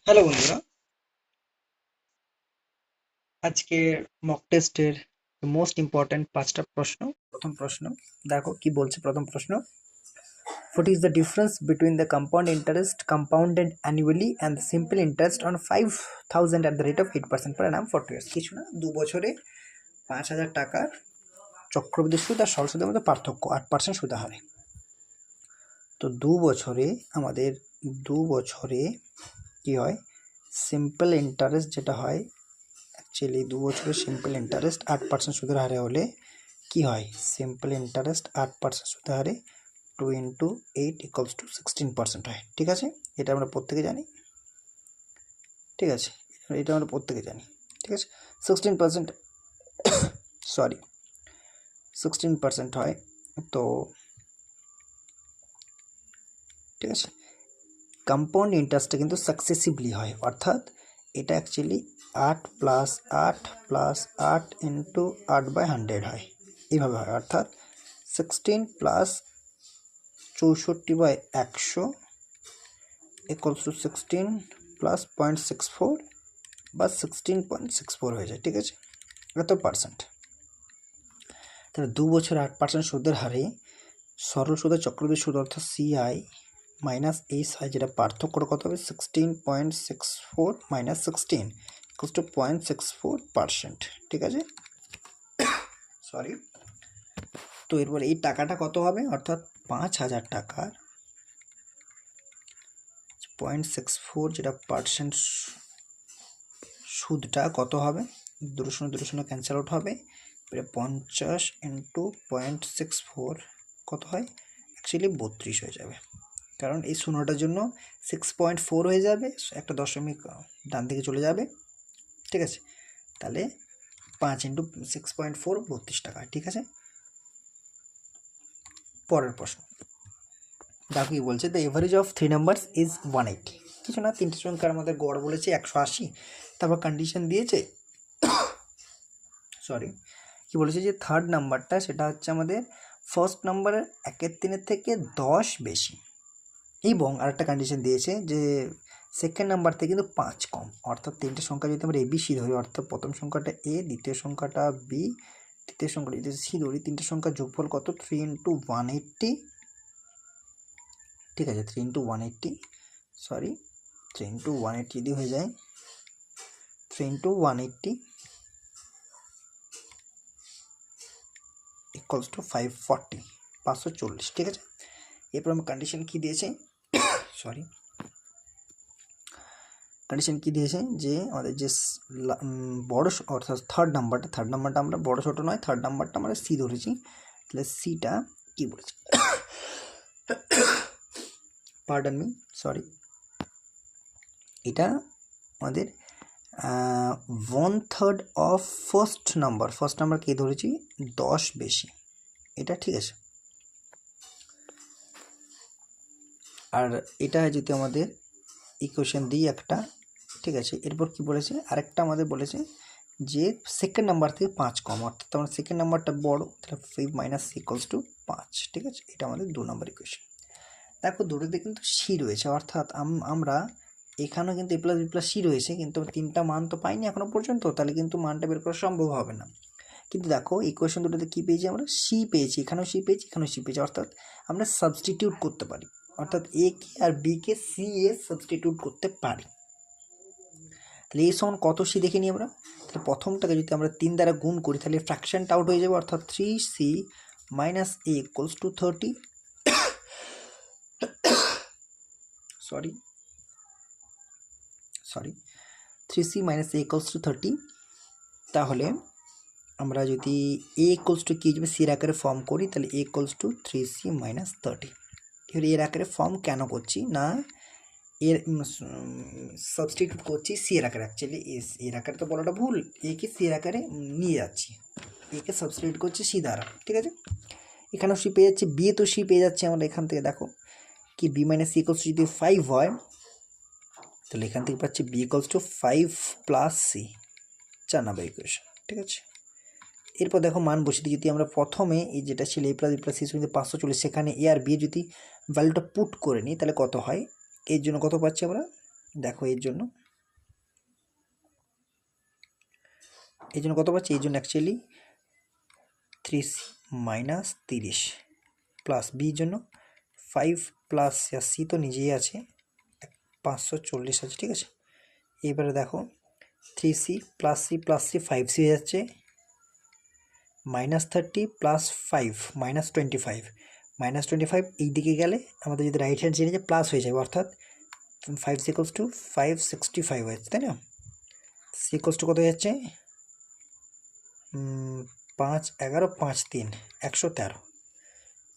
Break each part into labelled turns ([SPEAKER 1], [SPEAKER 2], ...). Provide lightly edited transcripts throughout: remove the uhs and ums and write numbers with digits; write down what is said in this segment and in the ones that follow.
[SPEAKER 1] Hello বন্ধুরা, আজকে mock টেস্টের মোস্ট ইম্পর্ট্যান্ট 5টা প্রশ্ন। প্রথম প্রশ্ন দেখো কি বলছে। প্রথম প্রশ্ন, what is the difference between the compound interest compounded annually and the simple interest on 5,000 at the rate of 8% per Anam for 2 years? কিছু না, 2 বছরে 5,000 টাকার চক্রবৃদ্ধি সুদ আর সরল সুদের মধ্যে পার্থক্য 8% সুদে হারে। তো 2 বছরে আমাদের 2 বছরে কি হয়, সিম্পল ইন্টারেস্ট যেটা হয়, অ্যাকচুয়ালি 2 বছরের সিম্পল ইন্টারেস্ট 8% সুদের হারে হলে কি হয়, সিম্পল ইন্টারেস্ট 8% সুদের হারে 2 × 8 = 16% হয়। ঠিক আছে, এটা আমরা প্রত্যেকে জানি। ঠিক আছে, এটা আমরা প্রত্যেকে জানি। ঠিক আছে, 16% সরি 16% হয়। তো ঠিক আছে, কম্পাউন্ড ইন্টারেস্টটা কিন্তু সাকসেসিভলি হয়, অর্থাৎ এটা অ্যাকচুয়ালি 8 + 8 + 8 × 8/100 হয়, এইভাবে হয়। অর্থাৎ 16 + 64/100 = 16 + 0.64 বা 16.64 হয়ে যায়। ঠিক আছে, এত পার্সেন্ট। তাহলে 2 বছরে 8% সুদের হারে সরল সুদের চক্রবৃদ্ধি সুদ অর্থাৎ CI মাইনাস এই সাই, যেটা পার্থক্যটা কত হবে, 16.64 - 16 = 0.64%। ঠিক আছে, সরি। তো এরপর এই টাকাটা কত হবে, অর্থাৎ 5,000 টাকার 0.64 যেটা পার্সেন্ট সুদটা কত হবে, 2 ক্যান্সেল আউট হবে। 50 × 0.64 কত হয়, অ্যাকচুয়ালি 32 হয়ে যাবে, কারণ এই শূন্যটার জন্য 6.4 হয়ে যাবে, একটা দশমিক ডান দিকে চলে যাবে। ঠিক আছে, তাহলে 5 × 6.4 32 টাকা। ঠিক আছে, পরের প্রশ্ন দেখো কি বলছে, the average of 3 numbers is 180। কিছু না, 3টে সংখ্যার আমাদের গড় বলেছে 180, তারপর কন্ডিশন দিয়েছে, সরি কি বলেছে, যে থার্ড নাম্বারটা সেটা হচ্ছে আমাদের ফার্স্ট নাম্বারের 1/3 থেকে 10 বেশি, এবং আরেকটা কন্ডিশন দিয়েছে যে সেকেন্ড নাম্বার থেকে কিন্তু 5 কম। অর্থাৎ 3টে সংখ্যা যদি আমরা ABC ধরি, অর্থাৎ প্রথম সংখ্যাটা A, দ্বিতীয় সংখ্যাটা B, তৃতীয় সংখ্যাটা যদি C ধরি, 3টে সংখ্যার যোগফল কত, 3 × 180। ঠিক আছে, 3 × 180, সরি 3 × 180 যদি হয়ে যায়, 3 × 180 = 540, 540। ঠিক আছে, এরপর আমার কন্ডিশন কি দিয়েছে, সরি কন্ডিশন কি দিয়েছে, যে আমাদের যে বড় অর্থাৎ থার্ড নাম্বারটা আমরা বড় ছোটো নয়, থার্ড নাম্বারটা আমরা C ধরেছি, তাহলে Cটা কি বলেছে, পার্ডন মি, সরি, এটা আমাদের 1/3 অফ ফার্স্ট নাম্বার কি ধরেছি, 10 বেশি, এটা ঠিক আছে। আর এটা যদি আমাদের ইকুয়েশন দিই একটা, ঠিক আছে। এরপর কি বলেছে, আরেকটা আমাদের বলেছে যে সেকেন্ড নাম্বার থেকে 5 কম, অর্থাৎ আমরা সেকেন্ড নাম্বারটা বড়, তাহলে 5 - C = 5। ঠিক আছে, এটা আমাদের 2 নম্বর ইকুয়েশন। দেখো দুটোতে কিন্তু C রয়েছে, অর্থাৎ আমরা এখানেও কিন্তু A+B+C রয়েছে, কিন্তু 3টা মান তো পাইনি এখনো পর্যন্ত, তাহলে কিন্তু মানটা বের করা সম্ভব হবে না। কিন্তু দেখো ইকুয়েশন দুটোতে কী পেয়েছি আমরা, C পেয়েছি, এখানেও C পেয়েছি, এখানেও C পেয়েছি, অর্থাৎ আমরা সাবস্টিটিউট করতে পারি, অর্থাৎ A কে আর B কে C এ সাবস্টিটিউট করতে পারি। তাহলে এই সমান কত C দেখে নিই আমরা, তাহলে প্রথমটাকে যদি আমরা 3 দ্বারা গুণ করি, তাহলে ফ্র্যাকশনটা আউট হয়ে যাবে, অর্থাৎ 3C - A = 30, sorry 3C - A = 30। তাহলে আমরা যদি A = কি যাবে, সির আকারে ফর্ম করি, তাহলে A = 3C - 30। এবার এর আকারে ফর্ম কেন করছি না, এর সাবস্টিটিউট করছি সি এর আকারে, অ্যাকচুয়ালি এর আকারে তো বলাটা ভুল, এ কে সি এর আকারে নিয়ে যাচ্ছি, এ কে সাবস্টিটিউট করছি সি দ্বারা। ঠিক আছে, এখানেও সি পেয়ে যাচ্ছি, বি তো সি পেয়ে যাচ্ছে আমরা এখান থেকে। দেখো কি B - C = যদি 5 হয়, তাহলে এখান থেকে পাচ্ছি B = 5 + C, 4 নম্বর ইকুয়েশন। ঠিক আছে, এরপর দেখো মান বসে দিই, যদি আমরা প্রথমে এই যেটা ছিল A+B+C 540, সেখানে A আর B যদি ভ্যালুটা পুট করে নিই, তাহলে কত হয়, এর জন্য কত পাচ্ছি আমরা, দেখো এর জন্য এই জন্য কত পাচ্ছি, এই জন্য অ্যাকচুয়ালি 3c মাইনাস 30 প্লাস বির জন্য 5 প্লাস সি তো নিজেই আছে 540 আছে, ঠিক আছে। এইবারে দেখো 3c plus C plus C 5c হয়ে যাচ্ছে, -30 প্লাস 5 -25, -25 এই দিকে গেলে আমাদের যদি রাইট হ্যান্ড চেঞ্জে প্লাস হয়ে যাবে, অর্থাৎ 5 ইকুয়ালস টু 565 হয়ে যাচ্ছে, তাই না। সি ইকুয়ালস টু কত হয়ে যাচ্ছে 5 11 5 3 113,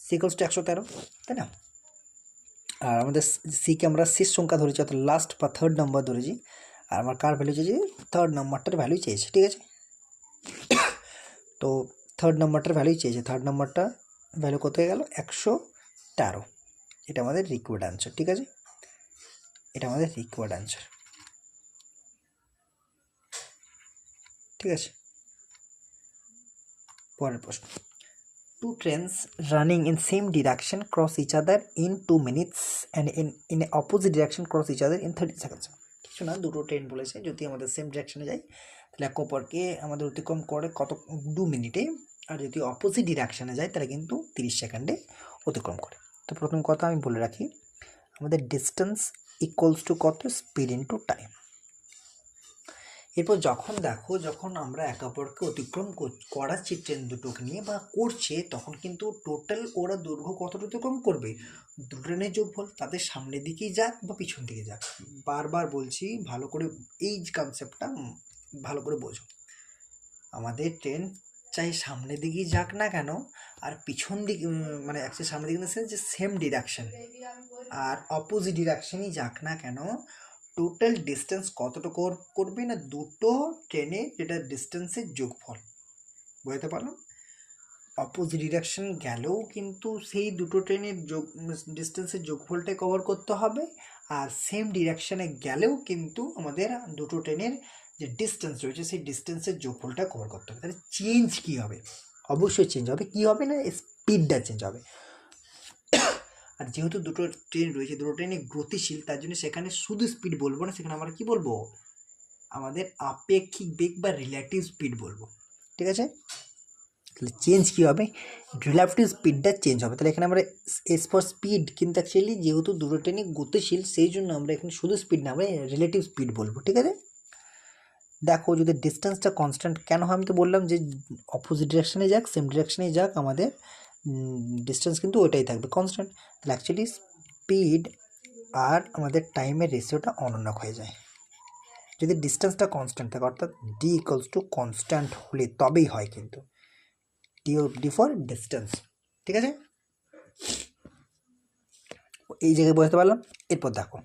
[SPEAKER 1] সি ইকুয়ালস টু 113, তাই না। আর আমাদের সিকে আমরা শেষ সংখ্যা ধরেছি, অর্থাৎ লাস্ট বা থার্ড নাম্বার ধরেছি, আর আমার কার ভ্যালু চেয়েছে, থার্ড নাম্বারটার ভ্যালু চেয়েছে, ঠিক আছে। তো থার্ড নাম্বারটার ভ্যালু চেয়েছে, থার্ড নাম্বারটা ভ্যালু কত হয়ে গেল 113, এটা আমাদের রিকোয়ার্ড অ্যান্সার, ঠিক আছে। এটা আমাদের রিকোয়ার্ড অ্যান্সার, ঠিক আছে। পরের প্রশ্ন, two trains running in same direction cross each other in 2 minutes and in opposite direction cross each other in 30 seconds। কিছু না, দুটো ট্রেন বলেছে, যদি আমাদের সেম ডিরেকশনে যায় তাহলে একে অপরকে আমাদের অতিক্রম করে কত 2 মিনিটে, আর যদি অপোজিট ডিরেকশনে যায় তাহলে কিন্তু 30 সেকেন্ডে অতিক্রম করে। তো প্রথম কথা আমি বলে রাখি, আমাদের ডিস্টেন্স ইকুয়ালস টু কত, স্পিড ইন্টু টাইম। এরপর যখন দেখো, যখন আমরা একে অপরকে অতিক্রম করাচ্ছি ট্রেন দুটোকে নিয়ে বা করছে, তখন কিন্তু টোটাল ওরা দৈর্ঘ্য কতটা অতিক্রম করবে, দুটো ট্রেনের যোগফল, তাদের সামনের দিকেই যাক বা পিছন দিকে যাক। বারবার বলছি, ভালো করে এই কনসেপ্টটা ভালো করে বোঝো। আমাদের ট্রেন চাই সামনের দিকেই যাক না কেন, আর পিছন দিকে মানে অ্যাকচুয়ালি সামনের দিকে যে সেম ডিরেকশন আর অপোজিট ডিরেকশনই যাক না কেন, টোটাল ডিস্টেন্স কতটা করবে না, দুটো ট্রেনে যেটা ডিস্টেন্সের যোগফল, বুঝতে পারলাম। অপোজিট ডিরেকশন গেলেও কিন্তু সেই দুটো ট্রেনের ডিস্টেন্সের যোগফলটাই কভার করতে হবে, আর সেম ডিরেকশনে গেলেও কিন্তু আমাদের দুটো ট্রেনের যে ডিস্টেন্স রয়েছে সেই ডিস্টেন্সের যোগফলটা কভার করতে হবে। তাহলে চেঞ্জ কী হবে, অবশ্যই চেঞ্জ হবে, কী হবে না, স্পিডটা চেঞ্জ হবে। আর যেহেতু দুটো ট্রেন রয়েছে, দুটো ট্রেনই গতিশীল, তার জন্য সেখানে শুধু স্পিড বলবো না, সেখানে আমরা কি বলবো, আমাদের আপেক্ষিক বেগ বা রিলেটিভ স্পিড বলবো, ঠিক আছে। তাহলে চেঞ্জ কী হবে, রিলেটিভ স্পিডটা চেঞ্জ হবে। তাহলে এখানে আমরা এস ফর স্পিড, কিন্তু অ্যাকচুয়ালি যেহেতু দুটো ট্রেনই গতিশীল সেই জন্য আমরা এখানে শুধু স্পিড না, আমরা রিলেটিভ স্পিড বলবো, ঠিক আছে। দেখো যদি ডিস্টেন্সটা কনস্ট্যান্ট কেন হয়, আমি তো বললাম যে অপোজিট ডিরেকশনে যাক সেম ডিরেকশনে যাক আমাদের ডিস্টেন্স কিন্তু ওইটাই থাকবে কনস্ট্যান্ট। তাহলে অ্যাকচুয়ালি স্পিড আর আমাদের টাইমের রেশিওটা অনন্যক হয়ে যায় যদি ডিস্টেন্সটা কনস্ট্যান্ট থাকে, অর্থাৎ ডি ইকুয়ালস টু কনস্ট্যান্ট হলে তবেই হয় কিন্তু, ডি ফর ডিস্টেন্স, ঠিক আছে। এই জায়গায় বুঝতে পারলাম। এরপর দেখো,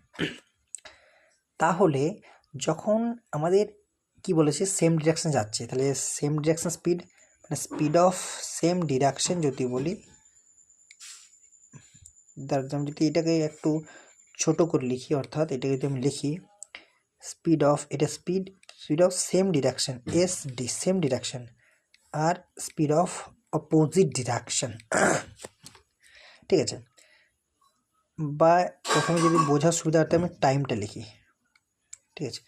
[SPEAKER 1] তাহলে যখন আমাদের কি বলেছে সেম ডিরেকশন যাচ্ছে, তাহলে সেম ডিরেকশন স্পিড মানে স্পিড অফ সেম ডিরেকশন যদি বলি, আমি যদি এটাকে একটু ছোট করে লিখি, অর্থাৎ এটাকে যদি আমি লিখি স্পিড অফ, এটা speed of same direction S D, same direction, আর স্পিড অফ অপোজিট ডিরেকশন, ঠিক আছে। বা প্রথমে যদি বোঝার সুবিধার্থে আমি টাইমটা লিখি, ঠিক আছে,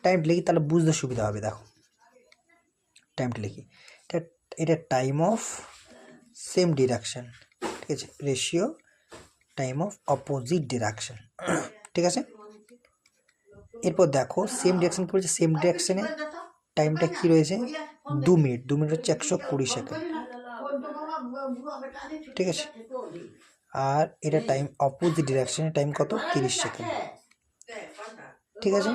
[SPEAKER 1] টাইমটা লিখি তাহলে বুঝতে সুবিধা হবে। দেখো টাইমটা লিখি, এটা টাইম অফ সেম ডিরেকশন, ঠিক আছে, ratio time of opposite direction, ঠিক আছে। এরপর দেখো সেম ডিরেকশন পড়েছে, সেম ডিরেকশনে টাইমটা কি রয়েছে 2 মিনিট, 2 মিনিট হচ্ছে 120 সেকেন্ড, ঠিক আছে। আর এটা টাইম অপোজিট ডিরেকশনে টাইম কত 30 সেকেন্ড, ঠিক আছে।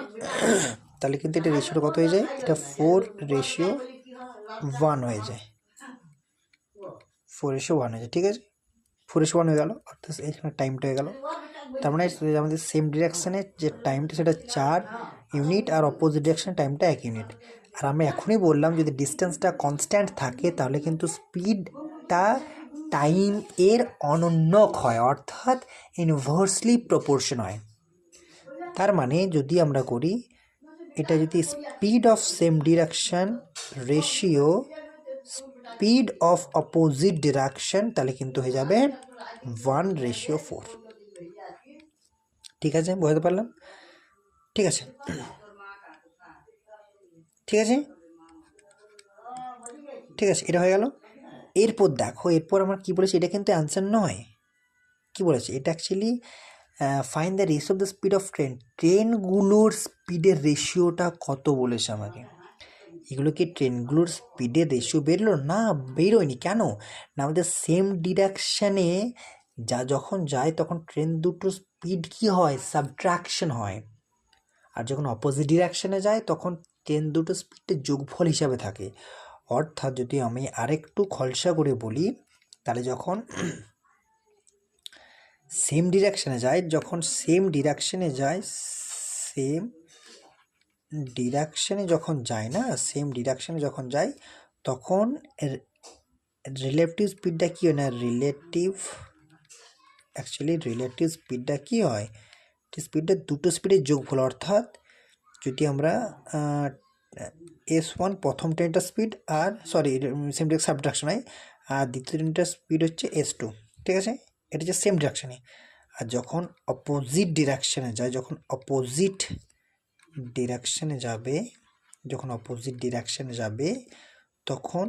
[SPEAKER 1] তাহলে কিন্তু এটা রেশিওটা কত হয়ে যায়, এটা 4:1 হয়ে যায়, 4:1 হয়ে যায়, ঠিক আছে। 4:1 হয়ে গেল, অর্থাৎ এখানে টাইমটা হয়ে গেল। তার মানে আমাদের সেম ডিরেকশনের যে টাইমটা সেটা 4 ইউনিট, আর অপোজিট ডিরেকশনের টাইমটা 1 ইউনিট। আর আমি এখনই বললাম যদি ডিস্টেন্সটা কনস্ট্যান্ট থাকে তাহলে কিন্তু স্পিডটা টাইম এর অনন্যক হয়, অর্থাৎ ইনভার্সলি প্রপোর্শন হয়। তার মানে যদি আমরা করি এটা, যদি speed of same direction ratio speed of opposite direction, তাহলে কিন্তু হয়ে যাবে 1:4, ঠিক আছে, বুঝতে পারলাম, ঠিক আছে, ঠিক আছে। ঠিক আছে, এটা হয়ে গেল। এরপর দেখো, এরপর আমার কী বলেছে, এটা কিন্তু অ্যান্সার নয়। কী বলেছে এটা actually, find the ratio of the speed of train, ট্রেনগুলোর স্পিডের রেশিওটা কত বলেছে আমাকে। এগুলো কি ট্রেনগুলোর স্পিডের রেশিও বেরোলো না? বেরোয়নি। কেন না, আমাদের সেম ডিরেকশানে যখন যায় তখন ট্রেন দুটোর স্পিড কী হয়, সাবট্রাকশন হয়। আর যখন অপোজিট ডিরেকশানে যায় তখন ট্রেন দুটো স্পিডের যোগফল হিসাবে থাকে। অর্থাৎ যদি আমি আরেকটু খলসা করে বলি, তাহলে যখন সেম ডিরেকশানে যায়, সেম ডিরেকশানে যায় তখন রিলেটিভ স্পিডটা কী হয় না, রিলেটিভ স্পিডটা কী হয়, স্পিডটা দুটো স্পিডের যোগফল। অর্থাৎ যদি আমরা S1 প্রথম ট্রেনটার স্পিড, আর সেম ডিরেকশন সাবট্রাকশন হয়, আর দ্বিতীয় ট্রেনটার স্পিড হচ্ছে S2, ঠিক আছে, এটা হচ্ছে সেম ডিরেকশানে। আর যখন অপোজিট ডিরেকশানে যায়, যখন অপোজিট ডিরেকশানে যাবে তখন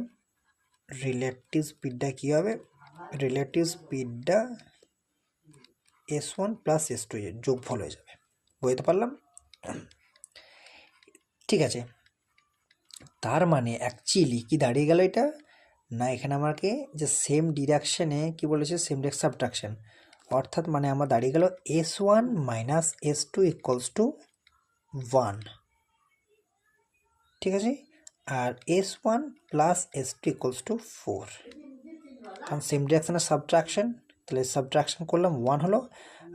[SPEAKER 1] রিলেটিভ স্পিডটা কী হবে, রিলেটিভ স্পিডটা S1 প্লাস S2 এর যোগফল হয়ে যাবে। বুঝতে পারলাম? ঠিক আছে, তার মানে অ্যাকচুয়ালি কি দাঁড়িয়ে গেল এটা না, এখানে আমাকে যে সেম ডিরেকশানে কি বলেছে, সেম ডিরেকশন সাবট্রাকশন, অর্থাৎ মানে আমার দাঁড়িয়ে গেল S1 minus S2 equals to 1, ঠিক আছে, আর S1 plus S2 equals to 4, কারণ সেম ডিরেকশানে সাবট্রাকশন, তাহলে সাবট্রাকশন করলাম 1 হলো,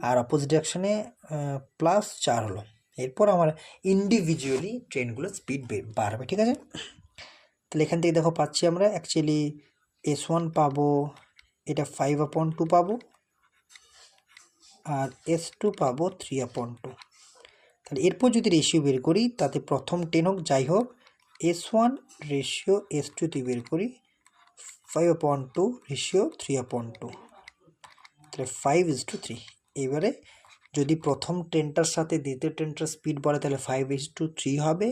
[SPEAKER 1] আর অপোজিট ডিরেকশানে প্লাস 4 হলো। এরপর আমার ইন্ডিভিজুয়ালি ট্রেনগুলোর স্পিড বাড়বে, ঠিক আছে। তাহলে এখান থেকে দেখো পাচ্ছি আমরা অ্যাকচুয়ালি S1 পাবো, এটা 5/2 পাবো, আর S2 পাবো 3/2। তাহলে এরপর যদি রেশিও বের করি, তাতে প্রথম ট্রেন হোক যাই হোক, S1 রেশিও S2তে বের করি 5/2 রেশিও 3/2, তাহলে 5:3। এবারে যদি প্রথম ট্রেনটার সাথে দ্বিতীয় ট্রেনটার স্পিড বাড়ে তাহলে 5:3 হবে,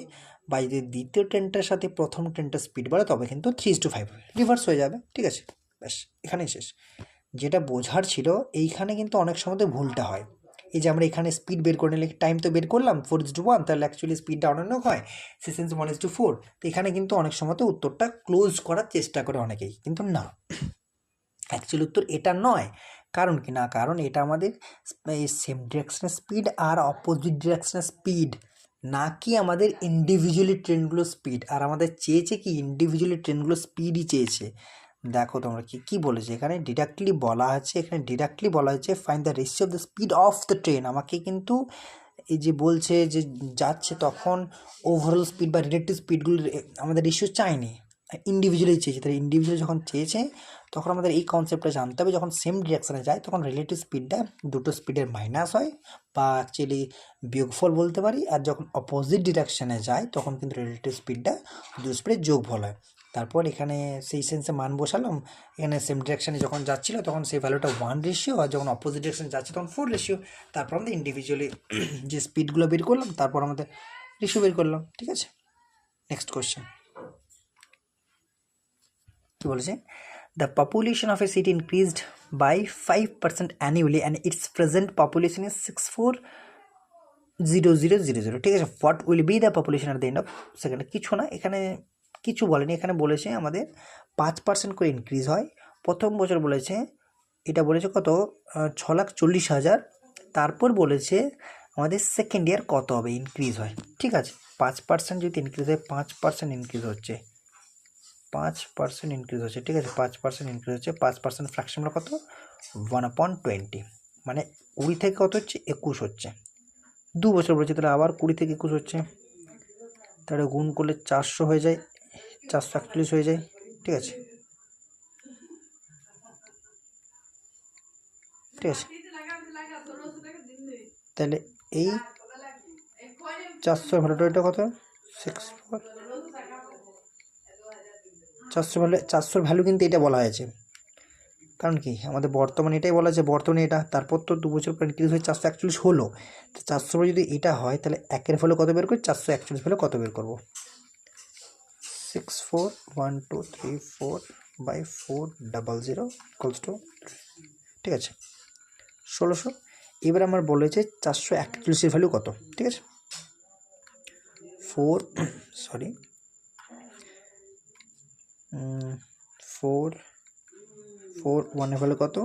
[SPEAKER 1] বা যদি দ্বিতীয় ট্রেনটার সাথে প্রথম ট্রেনটার স্পিড বাড়ে তবে কিন্তু 3:5 হবে, রিভার্স হয়ে যাবে, ঠিক আছে। ব্যাস এখানেই শেষ। যেটা বোঝার ছিল, এইখানে কিন্তু অনেক সময় ভুলটা হয়। এই যে আমরা এখানে স্পিড বের করে নিলে টাইম তো বের করলাম 4:1, তাহলে অ্যাকচুয়ালি স্পিডটা অন্যান্য হয় 6:1:4। তো এখানে কিন্তু অনেক সময় উত্তরটা ক্লোজ করার চেষ্টা করে অনেকেই, কিন্তু না, অ্যাকচুয়ালি উত্তর এটা নয়। কারণ কি না, কারণ এটা আমাদের সেম ডিরেকশনের স্পিড আর অপোজিট ডিরেকশনের স্পিড, না কি আমাদের ইন্ডিভিজুয়ালি ট্রেনগুলোর স্পিড। আর আমাদের চেয়েছে কি, ইন্ডিভিজুয়ালি ট্রেনগুলোর স্পিডই চেয়েছে। দেখো তোমরা কি বলেছে এখানে, ডিরেক্টলি বলা হয়েছে find the ratio of the speed of the train. আমাকে কিন্তু এই যে বলছে যে যাচ্ছে তখন ওভারঅল স্পিড বা রিলেটিভ স্পিডগুলো আমাদের রেশিও চায়নি, ইন্ডিভিজুয়ালি চেয়েছে। তাহলে ইন্ডিভিজুয়ালি যখন চেয়েছে তখন আমাদের এই কনসেপ্টটা জানতে হবে, যখন সেম ডিরেকশানে যায় তখন রিলেটিভ স্পিডটা দুটো স্পিডের মাইনাস হয়, বা অ্যাকচুয়ালি বিয়োগফল বলতে পারি। আর যখন অপোজিট ডিরেকশানে যায় তখন কিন্তু রিলেটিভ স্পিডটা দুটো স্পিডের যোগফল হয়। তারপর এখানে সেই সেন্সে মান বসালাম, এখানে সেম ডিরেকশানে যখন যাচ্ছিলো তখন সেই ভ্যালুটা 1 রেশিও, আর যখন অপোজিট ডিরেকশানে যাচ্ছে তখন 4 রেশিও। তারপর আমাদের ইন্ডিভিজুয়ালি যে স্পিডগুলো বের করলাম, তারপর আমাদের রেশিও বের করলাম, ঠিক আছে। নেক্সট কোয়েশ্চেন কি বলেছে, the population of a city increased by 5% annually and its present population is 64,000, ঠিক আছে। what will be the population at the end of second, কিছু না, এখানে কিছু বলেনি, এখানে বলেছে আমাদের 5% করে ইনক্রিজ হয়। প্রথম বছর বলেছে, এটা বলেছে কত, 6,40,000। তারপর বলেছে আমাদের সেকেন্ড ইয়ার কত হবে ইনক্রিজ হয়, ঠিক আছে। 5% যদি ইনক্রিজ হয়, 5% ইনক্রিজ হচ্ছে, 5% ইনক্রিজ হচ্ছে, ঠিক আছে, 5% ইনক্রিজ হচ্ছে। 5% ফ্র্যাকশনটা কত, 1/20, মানে 20 থেকে কত হচ্ছে, 21 হচ্ছে। 2 বছর বলেছে, তাহলে আবার 20 থেকে 21 হচ্ছে, তাহলে গুণ করলে 400 হয়ে যায়, 441 হয়ে যায়, ঠিক আছে, ঠিক আছে। তাহলে এই 400 ভ্যালুটা কত, 64, 400 ভ্যালু কিন্তু এটা বলা হয়েছে, কারণ কি আমাদের বর্তমানে এটাই বলা আছে, বর্তমানে এটা, তারপর তো 2 বছর পর ইনক্রিজ হয়ে 441 হলো। তো 400 যদি এটা হয় তাহলে 1-এর ভ্যালু কত বের করি, 441 ভ্যালু কত বের করবো, 641234/400 ইকুয়ালস টু, ঠিক আছে, 1600। এবার আমার বলেছে 441 ভ্যালু কত, ঠিক আছে। 441 ভ্যালু কত,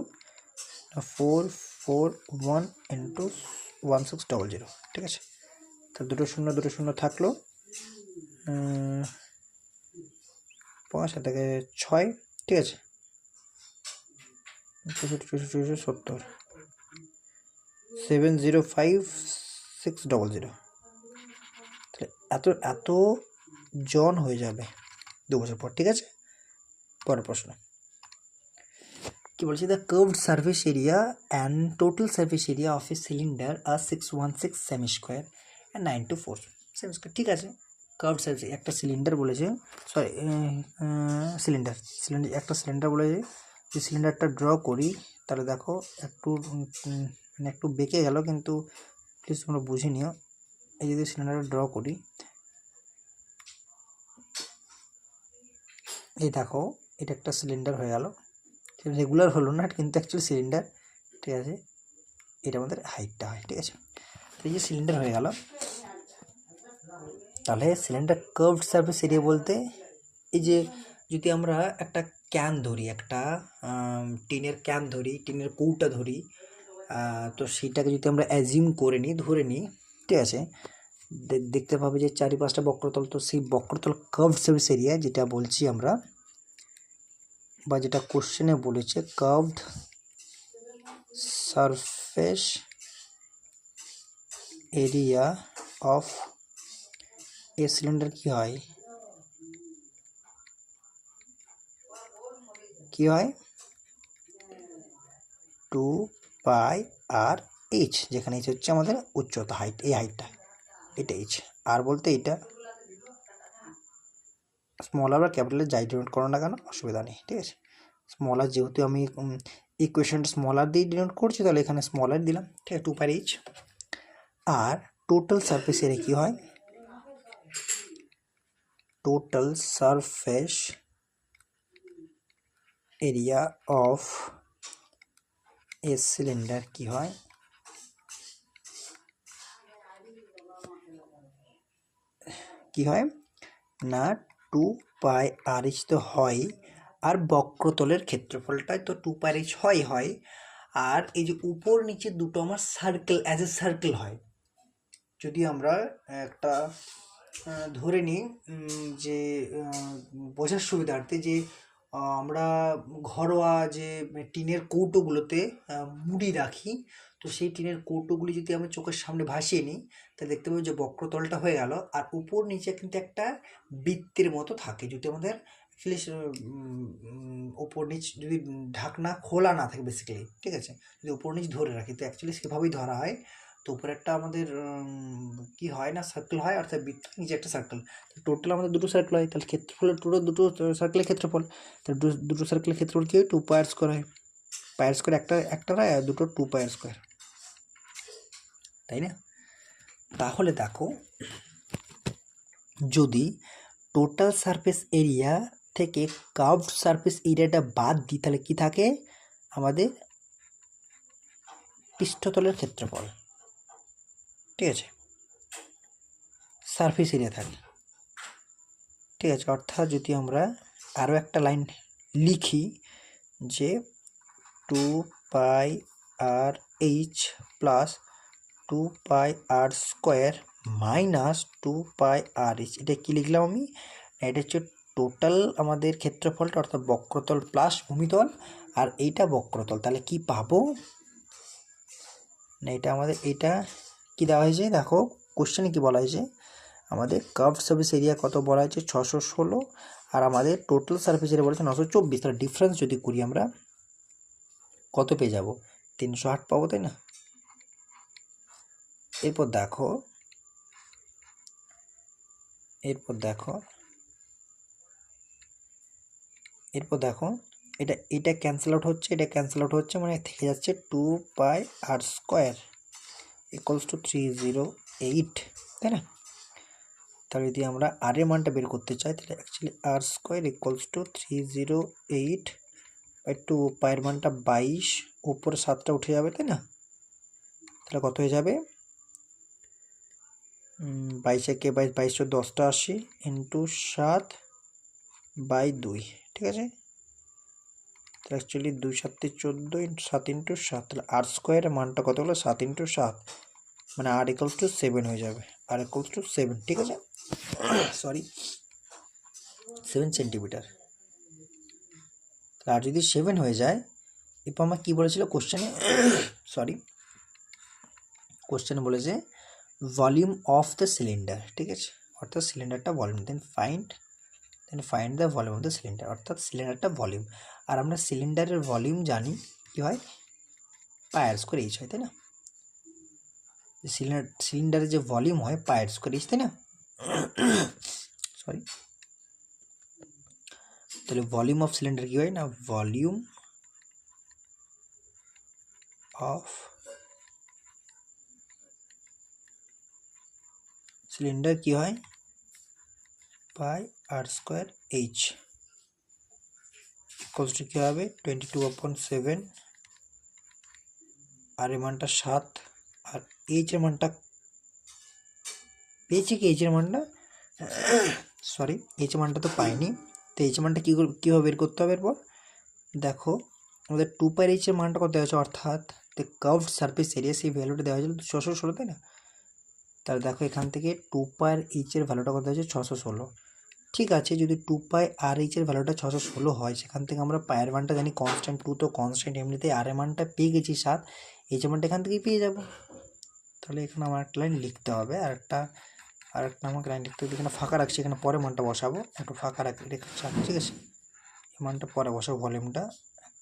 [SPEAKER 1] 441 ইন্টু 1600, ঠিক আছে। তো দুটো শূন্য থাকলো, 5 থেকে 6, ঠিক আছে, 70 705600। এত এত জন হয়ে যাবে 2 বছর পর, ঠিক আছে। পরের প্রশ্ন কি বলছি, the curved surface area and total surface area of a cylinder are 616 সেমি স্কোয়ার অ্যান্ড 924 সেমি স্কোয়ার, ঠিক আছে। কার্ভড সারফেস একটা সিলিন্ডার বলেছে, সরি সিলিন্ডার একটা সিলিন্ডার বলেছে। যে সিলিন্ডারটা ড্র করি তাহলে দেখো একটু মানে একটু বেঁকে গেল, কিন্তু প্লিজ তোমরা বুঝে নিও। এই যদি সিলিন্ডারটা ড্র করি, এই দেখো এটা একটা সিলিন্ডার হয়ে গেল, রেগুলার হলো না কিন্তু অ্যাকচুয়ালি সিলিন্ডার, ঠিক আছে। এটা আমাদের হাইটটা হয়, ঠিক আছে। তো এই যে সিলিন্ডার হয়ে গেল, তাহলে সিলিন্ডার কার্ভড সারফেস এরিয়া বলতে এই যে যদি আমরা একটা ক্যান ধরি, একটা টিনের ক্যান ধরি, টিনের কৌটা ধরি, তো সেটাকে যদি আমরা অ্যাজিউম করে নিই, ধরে নিই, ঠিক আছে, দেখতে পাবে যে 4-5টা বক্রতল, তো সেই বক্রতল কার্ভড সারফেস এরিয়া যেটা বলছি আমরা, বা যেটা কোশ্চেনে বলেছে curved surface area of a cylinder কি হয়, 2πr/h, যেখানে h হচ্ছে আমাদের উচ্চতা, হাইট, এই হাইটটা, এটা h। আর বলতে এটা স্মল আর বা ক্যাপিটালে যাই ডিনোট করো না কেন অসুবিধা নেই, ঠিক আছে। স্মল আর যেহেতু আমি ইকুয়েশনটা স্মল আর দিয়ে ডিনোট করছি, তাহলে এখানে স্মল আর দিলাম, ঠিক আছে, 2πr/h। আর টোটাল সারফেস এরিয়া কি হয়, total surface area of a cylinder কি হয়, না 2πr/h তো হয়, আর বক্রতলের ক্ষেত্রফলটাই তো 2πr/h হয়। আর এই যে উপর নিচে দুটো আমার সার্কেল, অ্যাজ এ সার্কেল হয়। যদি আমরা একটা ধরে নিই যে বোঝার সুবিধার্থে, যে আমরা ঘরোয়া যে টিনের কৌটোগুলোতে মুড়ি রাখি, তো সেই টিনের কৌটোগুলি যদি আমি চোখের সামনে ভাসিয়ে নিই, তাহলে দেখতে পাবো যে বক্রতলটা হয়ে গেল, আর উপর নিচে কিন্তু একটা বৃত্তের মতো থাকে। যদি আমাদের অ্যাকচুয়ালি উপর নিচ যদি ঢাকনা খোলা না থাকে বেসিক্যালি, ঠিক আছে, যদি উপর নিচ ধরে রাখি, তো অ্যাকচুয়ালি সেভাবেই ধরা হয়। তো উপরে একটা আমাদের কি হয় না, সার্কেল হয়, অর্থাৎ বৃত্ত, নিচে একটা সার্কেল। টোটাল আমাদের দুটো সার্কেল হয়, তাহলে ক্ষেত্রফলের টোটাল দুটো সার্কেলের ক্ষেত্রফল, তাহলে দুটো সার্কেলের ক্ষেত্রফল কি হয়, 2πr² হয়। πr² একটা হয়, আর দুটো 2πr², তাই না। তাহলে দেখো যদি টোটাল সারফেস এরিয়া থেকে কার্ভড সারফেস এরিয়াটা বাদ দিই, তাহলে কি থাকে আমাদের পৃষ্ঠতলের ক্ষেত্রফল, ঠিক আছে, সারফেস এরিয়া থাকে, ঠিক আছে। অর্থাৎ যদি আমরা আরও একটা লাইন লিখি যে 2πr/h plus 2πr² minus 2πr/h, এটা কি লিখলাম আমি, এটা হচ্ছে টোটাল আমাদের ক্ষেত্রফলটা, অর্থাৎ বক্রতল প্লাস ভূমিতল, আর এইটা বক্রতল। তাহলে কি পাবো না, এটা আমাদের এটা কি দেওয়া হয়েছে, দেখো কোশ্চেনে কি বলা হয়েছে, আমাদের কার্ভড সারফেস এরিয়া কত বলা হয়েছে 616, আর আমাদের টোটাল সারফেস এরিয়া বলেছে 924। তাহলে ডিফারেন্স যদি করি আমরা কত পেয়ে যাব, 308 পাবো, তাই না। এরপর দেখো এটা ক্যান্সেল আউট হচ্ছে, মানে থেকে যাচ্ছে 2πr² ইকুয়ালস টু 308, তাই না। তাহলে যদি আমরা আর এর মানটা বের করতে চাই তাহলে actually r square equals to 308/2, পায়ের মানটা 22, উপরে 7টা উঠে যাবে, তাই না? তাহলে কত হয়ে যাবে? 22 একে 22, 22 × 10টা 80 ইন্টু 7/2, ঠিক আছে? তাহলে অ্যাকচুয়ালি 2 7 14 ইন্টু 7 ইন্টু 7, তাহলে আর স্কোয়ারের মানটা কত হলো? 7 ইন্টু 7, মানে আর ইকুয়ালস টু 7 হয়ে যাবে। আর ইকুয়ালস টু 7, ঠিক আছে? Sorry, 7 centimetre. আর যদি 7 হয়ে যায়, এরপর আমার কী বলেছিল কোশ্চেনে? সরি, কোশ্চেনে বলেছে ভলিউম অফ দ্য সিলিন্ডার, ঠিক আছে? অর্থাৎ সিলিন্ডারটা volume, then find the volume of the cylinder, অর্থাৎ সিলিন্ডারটা ভলিউম। আর আমরা সিলিন্ডারের ভলিউম জানি কী হয়? পাই স্কোয়ার এইচ হয়, তাই না? সিলিন্ডারের যে ভলিউম হয় পাই স্কোয়ার এইচ, তাই না? সরি, তাহলে ভলিউম অফ সিলিন্ডার কী হয় না? ভলিউম অফ সিলিন্ডার কি হয়? পাই আর স্কোয়ার এইচ ইকুয়ালস টু কী হবে? 22/7, আর এর মানটা 7, আর এইচ এর মানটা পেয়েছি কি? এইচ এর মানটা সরি, এইচ এর মানটা তো পাইনি। তো এইচ এর মানটা কীভাবে বের করতে হবে? এরপর দেখো, আমাদের 2π/h এর মানটা কত দেওয়া হয়েছে, অর্থাৎ দ্য কার্ভড সারফেস এরিয়া, সেই ভ্যালুটা দেওয়া হয়েছিল 616, তাই না? তাহলে দেখো এখান থেকে 2π/h এর ভ্যালুটা কত হয়েছে? 616। ঠিক আছে, যদি 2π/h এর ভ্যালুটা 616 হয়, সেখান থেকে আমরা পায়ের মানটা জানি কনস্ট্যান্ট, 2 তো কনস্ট্যান্ট, এমনিতেই আর এর মানটা পেয়ে গেছি 7, এইচ এর মানটা এখান থেকেই পেয়ে যাব। তাহলে এখানে আমার একটা লাইন লিখতে হবে, আর একটা আমাকে লাইন লিখতে হবে। এখানে ফাঁকা রাখছি, এখানে পরে মানটা বসাবো, একটু ফাঁকা রেখেছি, ঠিক আছে? এই মানটা পরে বসাবো, ভলিউমটা।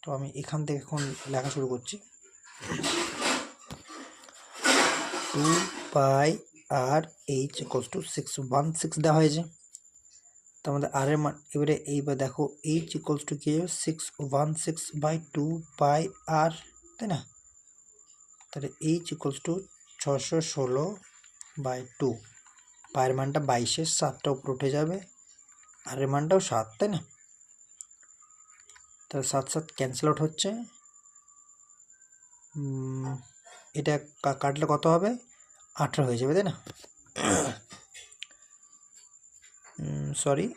[SPEAKER 1] তো আমি এখান থেকে এখন লেখা শুরু করছি। 2π/h ইকুয়ালস টু 616 দেওয়া হয়েছে। তো আমাদের আর এর মান, এবারে এইবার দেখো এইচ ইকুয়ালস টু কি? 616/2πr, তাই না? তাহলে এইচ ইকুয়ালস টু 616/2, পায়ের মানটা 22, 7টা উপরে উঠে যাবে, আর এর মানটাও 7, তাই না? তাহলে 7 7 ক্যান্সেল আউট হচ্ছে, এটা কাটলে কত হবে? 18 হয়ে যাবে, তাই না? সরি,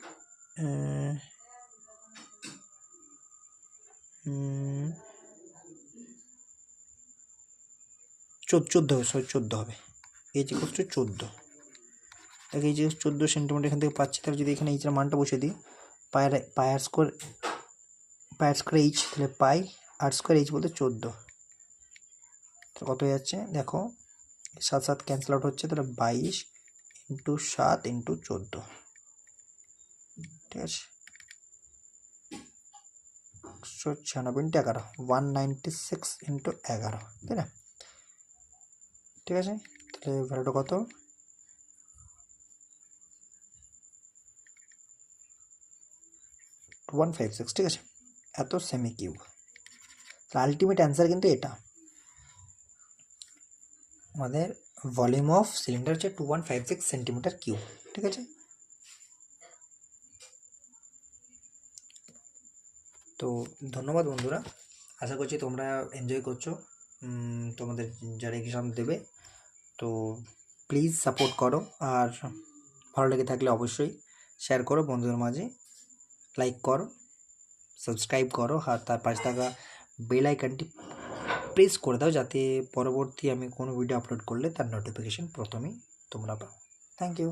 [SPEAKER 1] 14 হবে, সরি 14 হবে। H equals to 14। দেখো এই যে 14 সেন্টিমিটার এখান থেকে পাচ্ছি। তাহলে যদি এখানে এইচের মানটা বসিয়ে দিই, পাই আর স্কোয়ার এইচ, তাহলে পাই আর স্কোয়ার এইচ বলতে 14। তাহলে কত হয়ে যাচ্ছে? দেখো 7 7 ক্যান্সেল আউট হচ্ছে, তাহলে 22 ইন্টু 7 ইন্টু 14, ঠিক আছে? 196 ইন্টু 11, 196 ইন্টু 11, তাই না? ঠিক আছে, তাহলে ভ্যালুটা কত? 156, ঠিক আছে? এত সেমি কিউব। আলটিমেট অ্যান্সার কিন্তু এটা, আমাদের ভলিউম অফ সিলিন্ডার হচ্ছে 2156 সেন্টিমিটার কিউব, ঠিক আছে? তো ধন্যবাদ বন্ধুরা, আশা করছি তোমরা এনজয় করছো। তোমাদের যারা এক্সাম দেবে, তো প্লিজ সাপোর্ট করো, আর ভালো লেগে থাকলে অবশ্যই শেয়ার করো বন্ধুদের মাঝে, লাইক করো, সাবস্ক্রাইব করো, আর তার পাশে থাকা বেল আইকনটি প্রেস করে দাও, যাতে পরবর্তী আমি কোনো ভিডিও আপলোড করলে তার নোটিফিকেশন প্রথমেই তোমরা পাও। Thank you.